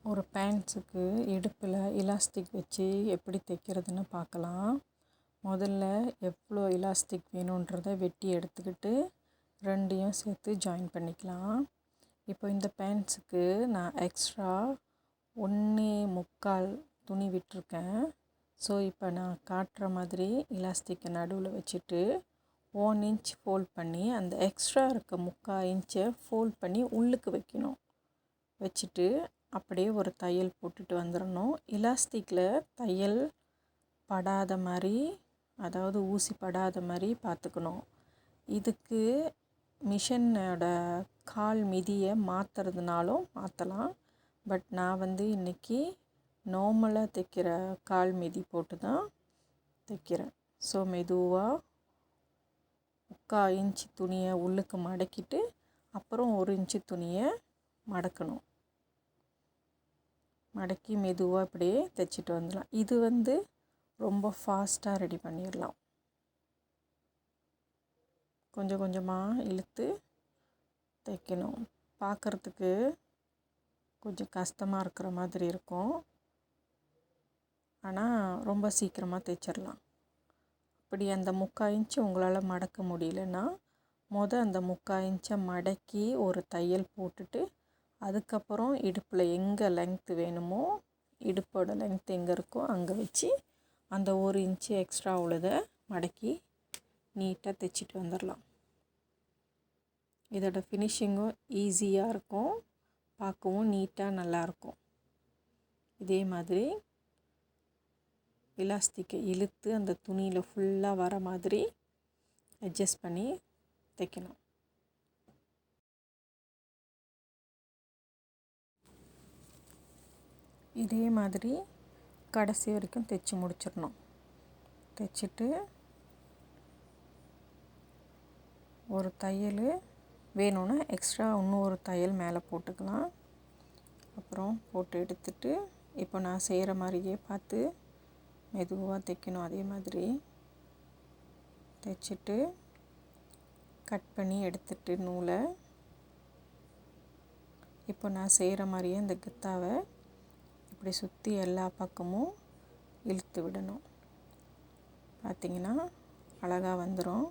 ஒரு பேண்ட்ஸுக்கு இடுப்பில் எலாஸ்டிக் வச்சு எப்படி தைக்கிறதுன்னு பார்க்கலாம். முதல்ல எவ்வளோ எலாஸ்டிக் வேணுன்றதை வெட்டி எடுத்துக்கிட்டு ரெண்டையும் சேர்த்து ஜாயின் பண்ணிக்கலாம். இப்போ இந்த பேண்ட்ஸுக்கு நான் எக்ஸ்ட்ரா 1.25 துணி விட்டிருக்கேன். ஸோ இப்போ நான் காட்டுற மாதிரி எலாஸ்டிக்கை நடுவில் வச்சுட்டு 1 இன்ச் ஃபோல்ட் பண்ணி அந்த எக்ஸ்ட்ரா இருக்க 3/4 இன்ச்சை ஃபோல்ட் பண்ணி உள்ளுக்கு வைக்கணும். வச்சுட்டு அப்படியே ஒரு தையல் போட்டுட்டு வந்துடணும். எலாஸ்டிக்கில் தையல் படாத மாதிரி, அதாவது ஊசி படாத மாதிரி பார்த்துக்கணும். இதுக்கு மிஷினோட கால் மிதியை மாற்றுறதுனாலும் மாற்றலாம். பட் நான் இன்றைக்கி நார்மலாக தைக்கிற கால் மிதி போட்டு தான் தைக்கிறேன். ஸோ மெதுவாக 3/4 இன்ச்சு துணியை உள்ளுக்கு மடக்கிட்டு அப்புறம் 1 இன்ச்சு துணியை மடக்கணும். மடக்கி மெதுவாக இப்படியே தைச்சிட்டு வந்துடலாம். இது ரொம்ப ஃபாஸ்ட்டாக ரெடி பண்ணிடலாம். கொஞ்சம் கொஞ்சமாக இழுத்து தைக்கணும். பார்க்குறதுக்கு கொஞ்சம் கஷ்டமாக இருக்கிற மாதிரி இருக்கும், ஆனால் ரொம்ப சீக்கிரமாக தைச்சிடலாம். அப்படி அந்த 3/4 இன்ச்சு உங்களால் மடக்க முடியலன்னா அந்த 3/4 இன்ச்சை மடக்கி ஒரு தையல் போட்டுட்டு அதுக்கப்புறம் இடுப்பில் எங்கே லெங்க்த்து வேணுமோ, இடுப்போட லெங்க்த் எங்கே இருக்கோ அங்கே வச்சு அந்த 1 இன்ச்சு எக்ஸ்ட்ரா உள்ளதை மடக்கி நீட்டாக தைச்சிட்டு வந்துடலாம். இதோட ஃபினிஷிங்கும் ஈஸியாக இருக்கும், பார்க்கவும் நீட்டாக நல்லாயிருக்கும். இதே மாதிரி எலாஸ்டிக்கை இழுத்து அந்த துணியில் ஃபுல்லாக வர மாதிரி அட்ஜஸ்ட் பண்ணி தைக்கணும். இதே மாதிரி கடைசி வரைக்கும் தைச்சி முடிச்சிடணும். தைச்சிட்டு ஒரு தையல் வேணும்னா எக்ஸ்ட்ரா இன்னொரு தையல் மேலே போட்டுக்கலாம். அப்புறம் போட்டு எடுத்துட்டு இப்போ நான் செய்கிற மாதிரியே பார்த்து மெதுவாக தைக்கணும். அதே மாதிரி தைச்சிட்டு கட் பண்ணி எடுத்துட்டு நூலை இப்போ நான் செய்கிற மாதிரியே இந்த கத்தாவை இப்படி சுற்றி எல்லா பக்கமும் இழுத்து விடணும். பார்த்திங்கன்னா அழகாக வந்துடும்.